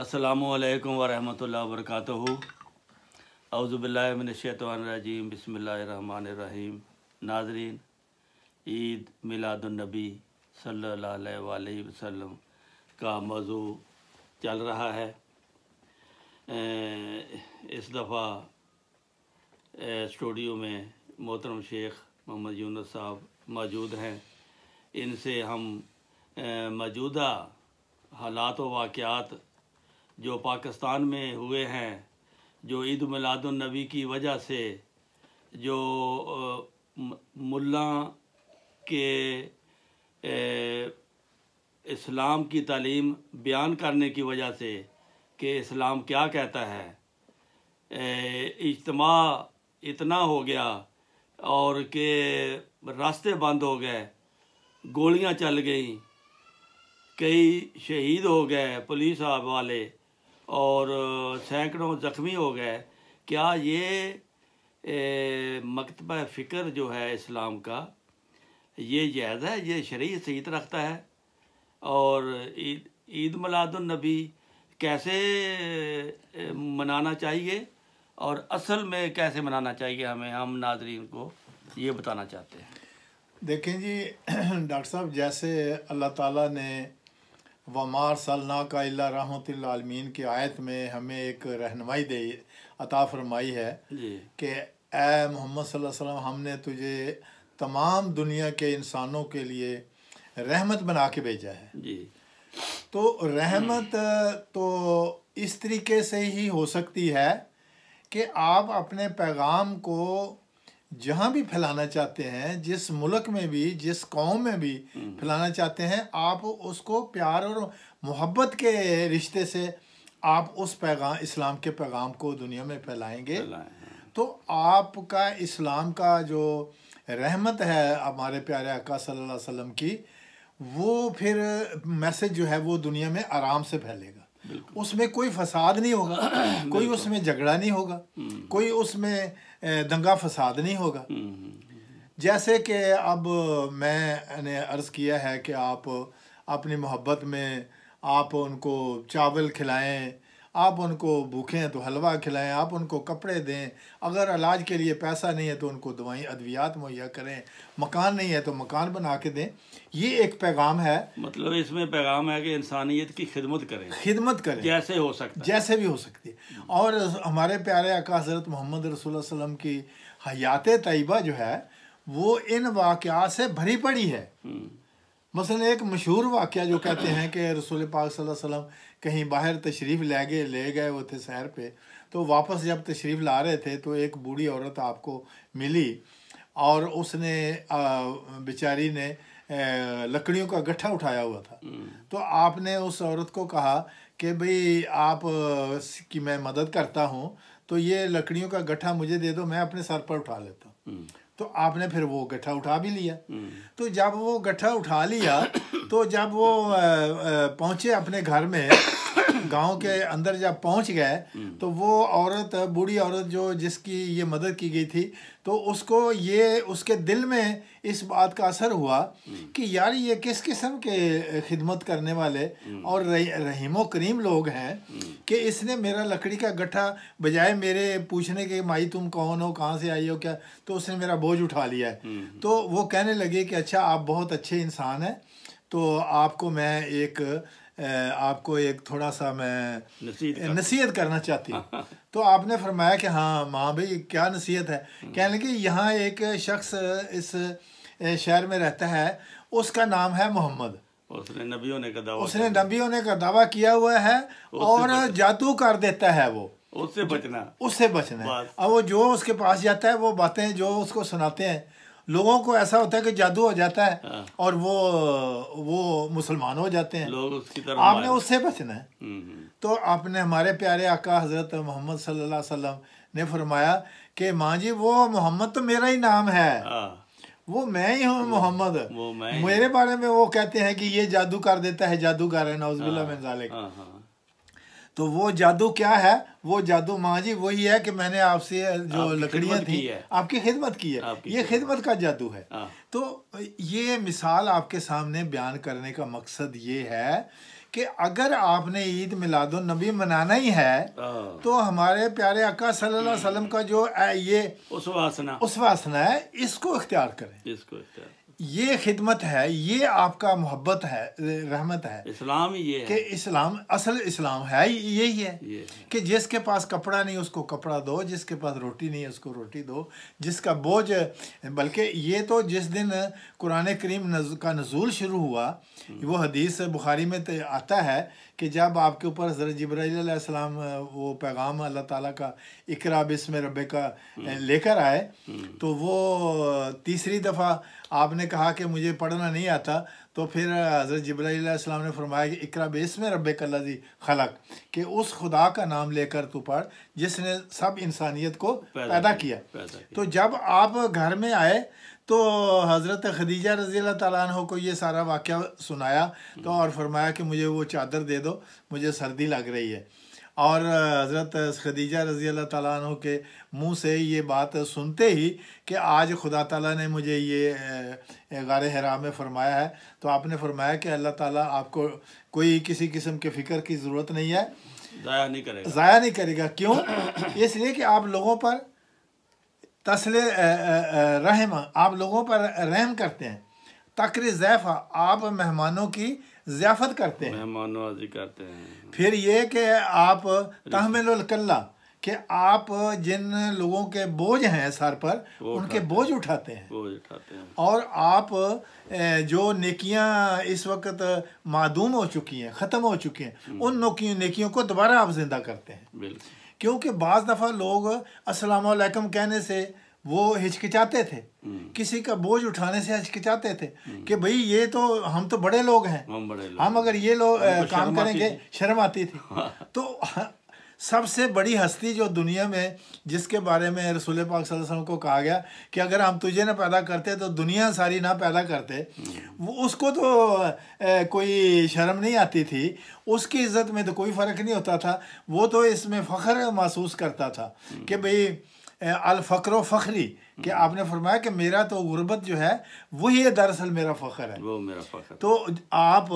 अस्सलामु अलैकुम वरहमतुल्लाहि वबरकातुहू। औज़ु बिल्लाहि मिनश्शैतानिर्रजीम, बिस्मिल्लाहिर्रहमानिर्रहीम। नाज़रीन, ईद मिलादुन्नबी सल्लल्लाहु अलैहि वसल्लम का मौजू चल रहा है। इस दफ़ा स्टूडियो में मोहतरम शेख मोहम्मद यूनुस साहब मौजूद हैं। इनसे हम मौजूदा हालात व वाक़यात जो पाकिस्तान में हुए हैं, जो ईद मिलादुन्नबी की वजह से जो मुल्ला के इस्लाम की तालीम बयान करने की वजह से कि इस्लाम क्या कहता है, इज्तिमा इतना हो गया और कि रास्ते बंद हो गए, गोलियां चल गईं, कई शहीद हो गए पुलिस वाले और सैकड़ों ज़ख्मी हो गए। क्या ये मकतबा फ़िक्र जो है इस्लाम का, ये जायज़ है, ये शरीयत सहीत रखता है? और ईद मिलादुन्नबी कैसे मनाना चाहिए और असल में कैसे मनाना चाहिए हमें, हम नाज़रीन को ये बताना चाहते हैं। देखें जी डॉक्टर साहब, जैसे अल्लाह ताला ने वमा अरसलनाका इल्ला रहमतुल आलमीन की आयत में हमें एक रहनुमाई दे अता फरमाई है कि ए मोहम्मद सल्लल्लाहु अलैहि वसल्लम, हमने तुझे तमाम दुनिया के इंसानों के लिए रहमत बना के भेजा है जी। तो रहमत तो इस तरीके से ही हो सकती है कि आप अपने पैगाम को जहाँ भी फैलाना चाहते हैं, जिस मुल्क में भी, जिस कौम में भी फैलाना चाहते हैं, आप उसको प्यार और मोहब्बत के रिश्ते से आप उस पैगाम, इस्लाम के पैगाम को दुनिया में फैलाएंगे। तो आपका इस्लाम का जो रहमत है हमारे प्यारे आका सल्लल्लाहु अलैहि वसल्लम की, वो फिर मैसेज जो है वो दुनिया में आराम से फैलेगा। उसमें कोई फसाद नहीं होगा, कोई उसमें झगड़ा नहीं होगा, कोई उसमें दंगा फसाद नहीं होगा। जैसे कि अब मैंने अर्ज़ किया है कि आप अपनी मोहब्बत में आप उनको चावल खिलाएं, आप उनको भूखे हैं तो हलवा खिलाएं, आप उनको कपड़े दें, अगर इलाज के लिए पैसा नहीं है तो उनको दवाई अद्वियात मुहैया करें, मकान नहीं है तो मकान बना के दें। ये एक पैगाम है। मतलब इसमें पैगाम है कि इंसानियत की खिदमत करें जैसे हो सकता है, जैसे भी हो सकती है। और हमारे प्यारे आका हज़रत मोहम्मद रसूलुल्लाह सल्लल्लाहु अलैहि वसल्लम की हयात तैयबा जो है वो इन वाक़यात से भरी पड़ी है। मसलन एक मशहूर वाक़या जो कहते हैं कि रसूल पाक सल्लल्लाहु अलैहि वसल्लम कहीं बाहर तशरीफ़ ले गए वो थे सैर पे, तो वापस जब तशरीफ़ ला रहे थे तो एक बूढ़ी औरत आपको मिली और उसने बेचारी ने लकड़ियों का गट्ठा उठाया हुआ था। तो आपने उस औरत को कहा कि भाई आप की मैं मदद करता हूँ, तो ये लकड़ियों का गट्ठा मुझे दे दो, मैं अपने सर पर उठा लेता हूँ। तो आपने फिर वो गट्ठा उठा भी लिया। तो जब वो गट्ठा उठा लिया तो जब वो पहुँचे अपने घर में, गांव के अंदर जब पहुंच गए, तो वो औरत, बूढ़ी औरत जो जिसकी ये मदद की गई थी, तो उसको ये उसके दिल में इस बात का असर हुआ कि यार ये किस किस्म के खिदमत करने वाले और रहीमो करीम लोग हैं कि इसने मेरा लकड़ी का गट्ठा बजाय मेरे पूछने के माई तुम कौन हो, कहाँ से आई हो, क्या, तो उसने मेरा बोझ उठा लिया है। तो वो कहने लगे कि अच्छा आप बहुत अच्छे इंसान हैं, तो आपको एक थोड़ा सा मैं नसीहत करना चाहती हूँ। तो आपने फरमाया कि हाँ माँ भाई क्या नसीहत है? कहने लगे यहाँ एक शख्स इस शहर में रहता है, उसका नाम है मोहम्मद, उसने नबी होने का दावा किया हुआ है और जादू कर देता है, वो उससे बचना। अब वो जो उसके पास जाता है वो बातें जो उसको सुनाते हैं, लोगों को ऐसा होता है कि जादू हो जाता है और वो मुसलमान हो जाते हैं। लोग उसकी तरफ आपने उससे बचना है। तो आपने हमारे प्यारे आका हज़रत मोहम्मद सल्लल्लाहु अलैहि वसल्लम ने फरमाया कि माँ जी वो मोहम्मद तो मेरा ही नाम है, वो मैं ही हूँ मोहम्मद, मेरे बारे में वो कहते हैं कि ये जादू कर देता है, जादूगर है, नौज़ुबिल्लाह मिन ज़ालिक। तो वो जादू क्या है? वो जादू माँ जी वही है कि मैंने आपसे जो लकड़ियाँ थी आपकी खिदमत की है, ये खिदमत का जादू है। तो ये मिसाल आपके सामने बयान करने का मकसद ये है کہ اگر آپ نے عید میلاد النبی منانا ہی ہے تو ہمارے پیارے آقا صلی اللہ علیہ وسلم کا جو یہ اسواسنا ہے اس کو اختیار کریں، یہ خدمت ہے، یہ آپ کا محبت ہے، رحمت ہے، اسلام یہ ہے کہ اسلام اصل اسلام ہے یہی ہے کہ جس کے پاس کپڑا نہیں اس کو کپڑا دو، جس کے پاس روٹی نہیں اس کو روٹی دو، جس کا بوجھ، بلکہ یہ تو جس دن قرآن کریم کا نزول شروع ہوا، وہ حدیث بخاری میں آتا ہے کہ جب آپ کے اوپر حضرت جبرائیل علیہ السلام وہ پیغام اللہ تعالیٰ کا اقرا بسم ربک کا لے کر آئے، تو وہ تیسری دفعہ آپ نے کہا کہ مجھے پڑھنا نہیں آتا، تو پھر حضرت جبرائیل علیہ السلام نے فرمایا کہ اقرا بسم ربک الذی خلق، کہ اس خدا کا نام لے کر تو پڑھ جس نے سب انسانیت کو پیدا کیا۔ تو جب آپ گھر میں آئے تو حضرت خدیجہ رضی اللہ تعالیٰ عنہ کو یہ سارا واقعہ سنایا تو اور فرمایا کہ مجھے وہ چادر دے دو، مجھے سردی لگ رہی ہے۔ اور حضرت خدیجہ رضی اللہ تعالیٰ عنہ کے منہ سے یہ بات سنتے ہی کہ آج خدا تعالیٰ نے مجھے یہ غار حرا میں فرمایا ہے، تو آپ نے فرمایا کہ اللہ تعالیٰ آپ کو کوئی کسی قسم کے فکر کی ضرورت نہیں ہے، ضائع نہیں کرے گا۔ کیوں؟ اس لیے کہ آپ لوگوں پر رحم، آپ لوگوں پر رحم کرتے ہیں، تقری ضیفہ، آپ مہمانوں کی ضیافت کرتے ہیں، مہمان نوازی کرتے ہیں۔ پھر یہ کہ آپ تحمل الکلہ، کہ آپ جن لوگوں کے بوجھ ہیں سر پر ان کے بوجھ اٹھاتے ہیں، اور آپ جو نیکیاں اس وقت معدوم ہو چکی ہیں، ختم ہو چکی ہیں، ان نیکیوں کو دوبارہ آپ زندہ کرتے ہیں۔ کیونکہ بعض دفعہ لوگ السلام علیکم کہنے سے وہ ہچکچاتے تھے، کسی کا بوجھ اٹھانے سے ہچکچاتے تھے کہ بھئی یہ تو ہم تو بڑے لوگ ہیں، ہم اگر یہ لوگ کام کریں گے، شرم آتی تھی۔ تو سب سے بڑی ہستی جو دنیا میں جس کے بارے میں رسول پاک صلی اللہ علیہ وسلم کو کہا گیا کہ اگر ہم تجھے نہ پیدا کرتے تو دنیا ساری نہ پیدا کرتے، وہ اس کو تو کوئی شرم نہیں آتی تھی، اس کی عزت میں تو کوئی فرق نہیں ہوتا تھا، وہ تو اس میں فخر محسوس کرتا تھا کہ بھئی الفقر و فخری، کہ آپ نے فرمایا کہ میرا تو غربت جو ہے وہی دراصل میرا فخر ہے، وہ میرا فخر۔ تو آپ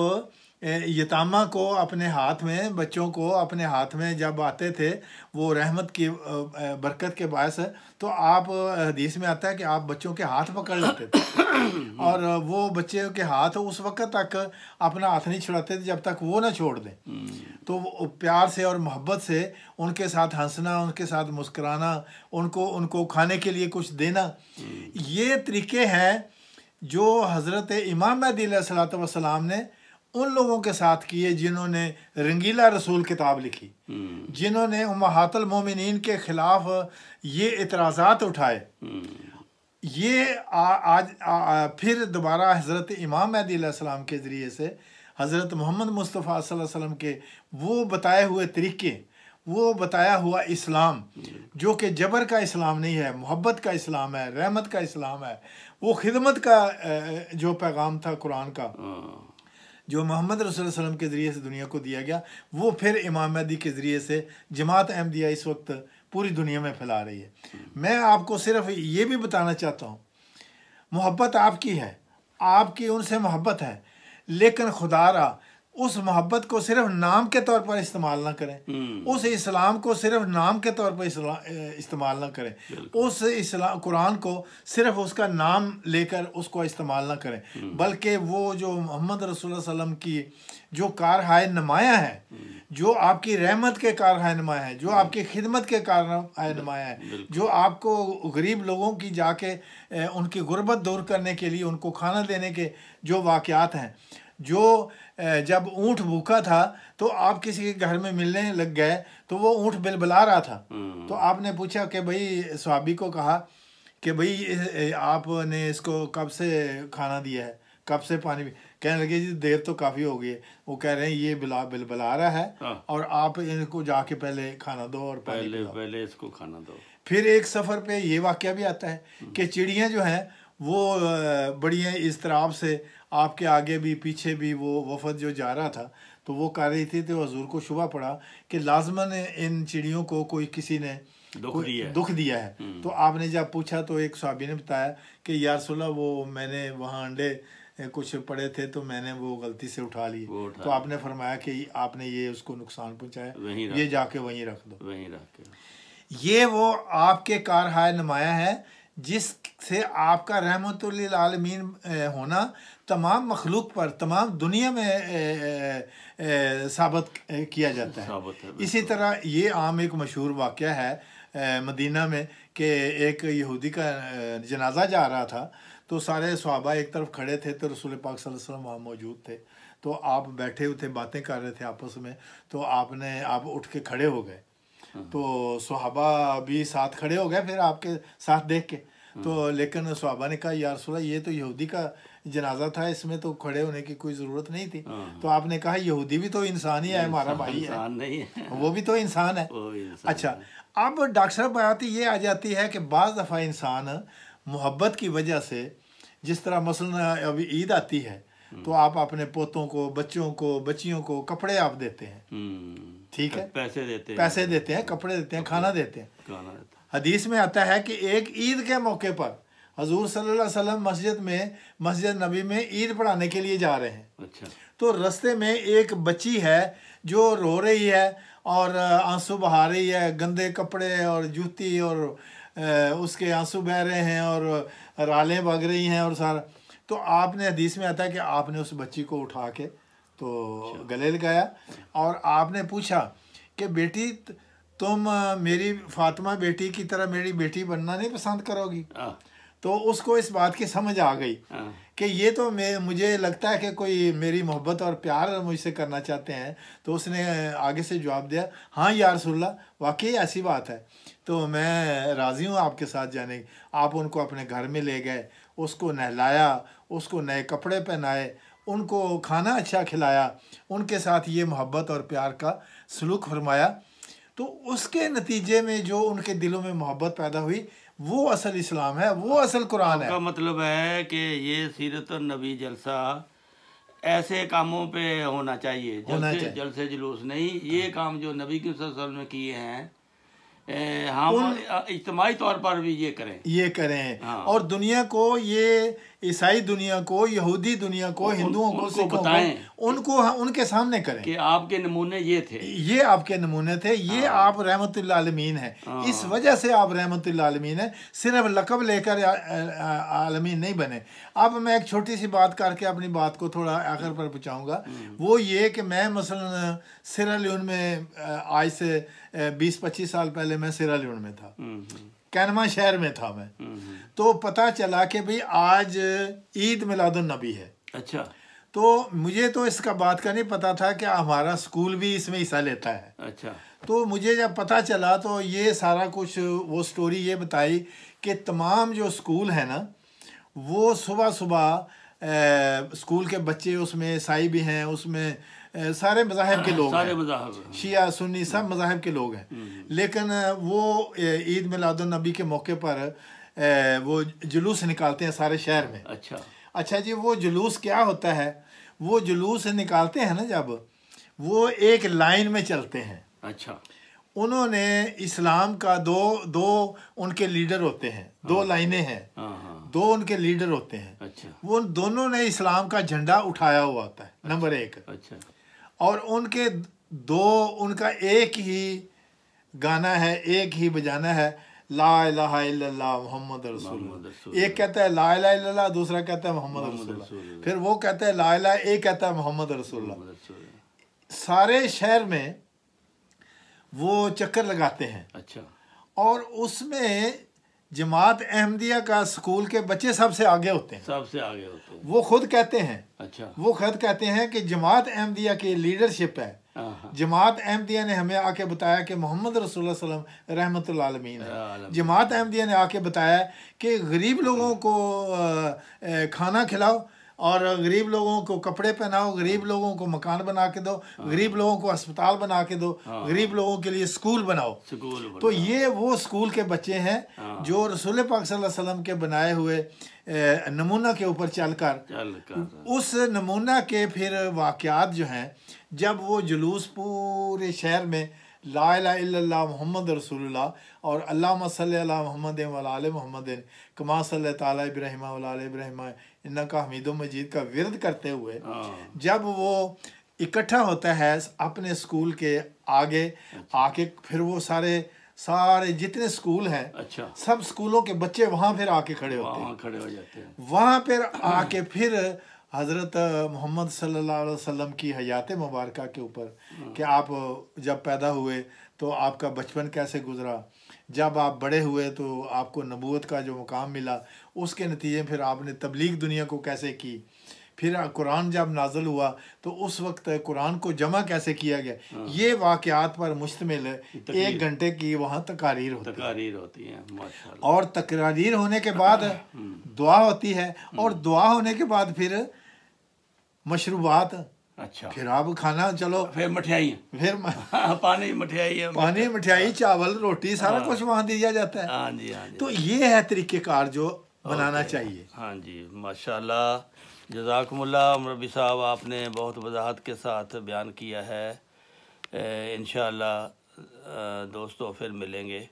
یتامہ کو اپنے ہاتھ میں، بچوں کو اپنے ہاتھ میں جب آتے تھے وہ رحمت کی برکت کے باعث، تو آپ حدیث میں آتا ہے کہ آپ بچوں کے ہاتھ پکڑ لیتے تھے اور وہ بچے کے ہاتھ اس وقت تک اپنا ہاتھ نہیں چھڑاتے تھے جب تک وہ نہ چھوڑ دیں۔ تو پیار سے اور محبت سے ان کے ساتھ ہنسنا، ان کے ساتھ مسکرانا، ان کو کھانے کے لیے کچھ دینا، یہ طریقے ہیں جو حضرت امام مہدی علیہ الصلوۃ والسلام نے ان لوگوں کے ساتھ کیے جنہوں نے رنگیلا رسول کتاب لکھی، جنہوں نے امہات المومنین کے خلاف یہ اعتراضات اٹھائے۔ یہ آج پھر دوبارہ حضرت امام مہدی علیہ السلام کے ذریعے سے حضرت محمد مصطفیٰ صلی اللہ علیہ وسلم کے وہ بتائے ہوئے طریقے، وہ بتایا ہوا اسلام جو کہ جبر کا اسلام نہیں ہے، محبت کا اسلام ہے، رحمت کا اسلام ہے، وہ خدمت کا جو پیغام تھا قرآن کا جو محمد رسول اللہ علیہ وسلم کے ذریعے سے دنیا کو دیا گیا، وہ پھر امام مہدی کے ذریعے سے جماعت احمدیہ اس وقت پوری دنیا میں پھیلا رہی ہے۔ میں آپ کو صرف یہ بھی بتانا چاہتا ہوں، محبت آپ کی ہے، آپ کی ان سے محبت ہے، لیکن خدا را اس محبت کو صرف نام کے طور پر استعمال نہ کریں، اس اسلام کو صرف نام کے طور پر استعمال نہ کریں، اس قرآن کو صرف اس کا نام لے کر اس کو استعمال نہ کریں، بلکہ وہ جو محمد رسول اللہ علیہ وسلم کی جو کارہائے نمایاں ہے، جو آپ کی رحمت کے کارہائے نمایاں ہے، جو آپ کی خدمت کے کارہائے نمایاں ہے، جو آپ کو غریب لوگوں کی جا کے ان کی غربت دور کرنے کے لیے ان کو کھانا دینے کے جو واقعات ہیں، جو جب اونٹ بھوکا تھا تو آپ کسی کے گھر میں ملنے لگ گئے تو وہ اونٹ بلبلا رہا تھا، تو آپ نے پوچھا کہ بھئی صحابی کو کہا کہ بھئی آپ نے اس کو کب سے کھانا دیا ہے، کب سے پانی بھی؟ کہنے لگے جی دیر تو کافی ہو گئی ہے۔ وہ کہہ رہے ہیں یہ بلبلا رہا ہے اور آپ ان کو جا کے پہلے کھانا دو اور پہلے اس کو کھانا دو۔ پھر ایک سفر پہ یہ واقعہ بھی آتا ہے کہ چڑیاں جو ہیں وہ بڑی اضطراب سے آپ کے آگے بھی پیچھے بھی وہ وفد جو جا رہا تھا تو وہ کر رہی تھی، تو حضور کو شبہ پڑا کہ لازماً ان چڑیوں کو کوئی کسی نے دکھ دیا ہے۔ تو آپ نے جب پوچھا تو ایک صحابی نے بتایا کہ یا رسول اللہ وہ میں نے وہاں انڈے कुछ पड़े थे तो मैंने वो गलती से उठा ली, तो आपने फरमाया कि आपने ये उसको नुकसान पहुंचाया, ये जाके वहीं रख दो। वहीं रख के ये वो आपके कारहाय नुमाया है जिससे आपका रहमतुल आलमीन होना तमाम मखलूक पर, तमाम दुनिया में साबित किया जाता है। इसी तरह ये आम एक मशहूर वाक़या है मदीना में कि एक यहूदी का जनाजा जा रहा था, तो सारे सहाबा एक तरफ खड़े थे तो रसूल पाक सल्लल्लाहु अलैहि वसल्लम वहाँ मौजूद थे, तो आप बैठे हुए थे, बातें कर रहे थे आपस में, तो आप उठ के खड़े हो गए, तो सहाबा भी साथ खड़े हो गए फिर आपके साथ देख के, तो लेकिन सहाबा ने कहा या रसूल अल्लाह ये तो यहूदी का जनाजा था, इसमें तो खड़े होने की कोई ज़रूरत नहीं थी। तो आपने कहा यहूदी भी तो इंसान ही है, हमारा भाई है, नहीं है, वो भी तो इंसान है। अच्छा, अब डॉक्टर साहब बात ये आ जाती है कि बाज़ दफ़ा इंसान मोहब्बत की वजह से, जिस तरह मसलन अभी ईद आती है तो आप अपने पोतों को, बच्चों को, बच्चियों को कपड़े आप देते हैं, ठीक है, पैसे देते हैं, कपड़े देते हैं, खाना देते हैं। हदीस में आता है कि एक ईद के मौके पर हजूर सल्लल्लाहु अलैहि वसल्लम मस्जिद नबी में ईद पढ़ाने के लिए जा रहे हैं। अच्छा। तो रास्ते में एक बच्ची है जो रो रही है और आंसू बहा रही है, गंदे कपड़े और जूती और उसके आंसू बह रहे हैं और रालें बग रही हैं और सारा। तो आपने हदीस में आता है कि आपने उस बच्ची को उठा के तो गले लगाया और आपने पूछा कि बेटी तुम मेरी फातिमा बेटी की तरह मेरी बेटी बनना नहीं पसंद करोगी? तो उसको इस बात की समझ आ गई कि ये तो मुझे लगता है कि कोई मेरी मोहब्बत और प्यार मुझसे करना चाहते हैं। तो उसने आगे से जवाब दिया, हाँ या रसूलल्लाह, वाकई ऐसी बात है, तो मैं राज़ी हूँ आपके साथ जाने। आप उनको अपने घर में ले गए, उसको नहलाया, उसको नए कपड़े पहनाए, उनको खाना अच्छा खिलाया, उनके साथ ये मोहब्बत और प्यार का सलूक फरमाया। तो उसके नतीजे में जो उनके दिलों में मोहब्बत पैदा हुई, वो असल इस्लाम है, वो असल कुरान है। का मतलब है कि ये सीरत नबी जलसा ऐसे कामों पे होना चाहिए, जलसे जुलूस नहीं। ये काम जो नबी के सल्लल्लाहु अलैहि वसल्लम ने किए हैं, हम इज्तिमाई तौर पर भी ये करें। हाँ। और दुनिया को, ये ईसाई दुनिया को, यहूदी दुनिया को, हिंदुओं को, सिखों को, उनको उनके सामने करें कि आपके नमूने ये थे, ये आपके नमूने थे, ये आप रहमतुल आलमीन हैं, इस वजह से आप रहमतुल आलमीन हैं, सिर्फ लक़ब लेकर आलमीन नहीं बने। अब मैं एक छोटी सी बात करके अपनी बात को थोड़ा आखिर पर पहुँचाऊँगा। वो ये कि मैं मसलन सिरा लियोन में आज से 20-25 साल पहले मैं सिरा लियोन में था, कैनमा शहर में था मैं। तो पता चला कि भाई आज ईद मिलादुन नबी है। अच्छा। तो मुझे तो इसका बात का नहीं पता था कि हमारा स्कूल भी इसमें हिस्सा लेता है। अच्छा। तो मुझे जब पता चला तो ये सारा कुछ वो स्टोरी ये बताई कि तमाम जो स्कूल है ना, वो सुबह सुबह स्कूल के बच्चे, उसमें ईसाई भी हैं, उसमें सारे मज़ाहिब के लोग हैं, शिया सुन्नी सब मज़ाहिब के लोग हैं। लेकिन वो ईद मिलादुन नबी के मौके पर वो जुलूस निकालते हैं सारे शहर में। अच्छा जी, वो जुलूस क्या होता है? वो जुलूस निकालते हैं ना, जब वो एक लाइन में चलते हैं। अच्छा। उन्होंने इस्लाम का दो उनके लीडर होते हैं, दो लाइनें हैं, दो उनके लीडर होते हैं। अच्छा। वो दोनों ने इस्लाम का झंडा उठाया हुआ होता है। अच्छा। नंबर 1। अच्छा। और उनका एक ही गाना है, एक ही बजाना है, ला इलाहा इल्लल्लाह मुहम्मद रसूलुल्लाह। एक कहता है ला इलाहा इल्लल्लाह, दूसरा कहता है मोहम्मद रसूलुल्लाह, फिर वो कहता है ला इलाहा, एक कहता है मोहम्मद रसूलुल्लाह। सारे शहर में वो चक्कर लगाते हैं। अच्छा। और उसमें जमात अहमदिया का स्कूल के बच्चे सबसे आगे होते हैं, वो खुद कहते हैं। अच्छा। वो खुद कहते हैं कि जमात अहमदिया की लीडरशिप है, जमात अहमदिया ने हमें आके बताया कि मोहम्मद रसूलुल्लाह सल्लल्लाहु अलैहि वसल्लम रहमतुल आलमीन है। जमात अहमदिया ने आके बताया कि गरीब लोगों को खाना खिलाओ और गरीब लोगों को कपड़े पहनाओ, गरीब लोगों को मकान बना के दो, गरीब लोगों को अस्पताल बना के दो, गरीब लोगों के लिए स्कूल बनाओ। तो ये वो स्कूल के बच्चे हैं जो रसूल पाक सल्लल्लाहु अलैहि वसल्लम के बनाए हुए नमूना के ऊपर चलकर उस नमूना के फिर वाक़यात जो हैं, जब वो जुलूस पूरे शहर में لا الہ الا اللہ محمد رسولullah اور اللہم صلی علی محمد وعلی آل محمد کما صلی تعالی ابراہیم وعلی آل ابراہیم انکا حمید مجید کا ورد کرتے ہوئے جب وہ اکٹھا ہوتا ہے اپنے اسکول کے آگے آ کے، پھر وہ سارے جتنے اسکول ہیں سب اسکولوں کے بچے وہاں پھر آ کے کھڑے ہوتے ہیں، کھڑے ہو جاتے ہیں وہاں پھر آ کے پھر حضرت محمد صلی اللہ علیہ وسلم کی حیات مبارکہ کے اوپر کہ آپ جب پیدا ہوئے تو آپ کا بچپن کیسے گزرا، جب آپ بڑے ہوئے تو آپ کو نبوت کا جو مقام ملا، اس کے نتیجے پھر آپ نے تبلیغ دنیا کو کیسے کی، پھر قرآن جب نازل ہوا تو اس وقت قرآن کو جمع کیسے کیا گیا، یہ واقعات پر مشتمل 1 گھنٹے کی وہاں تقاریر ہوتی ہیں ماشاءاللہ، اور تقاریر ہونے کے بعد دعا ہوتی ہے، اور دعا ہونے کے بعد پھر مشروبات، اچھا پھر آپ کھانا، چلو پھر مٹھائی، پھر پانی مٹھائی چاول روٹی سارا کچھ وہاں دیا جاتا ہے۔ ہاں جی ہاں جی، تو یہ ہے طریقہ کار جو بنانا چاہیے۔ ہاں جی ماشاءاللہ، جزاکم اللہ مربی صاحب، آپ نے بہت وضاحت کے ساتھ بیان کیا ہے۔ انشاءاللہ دوستو پھر ملیں گے۔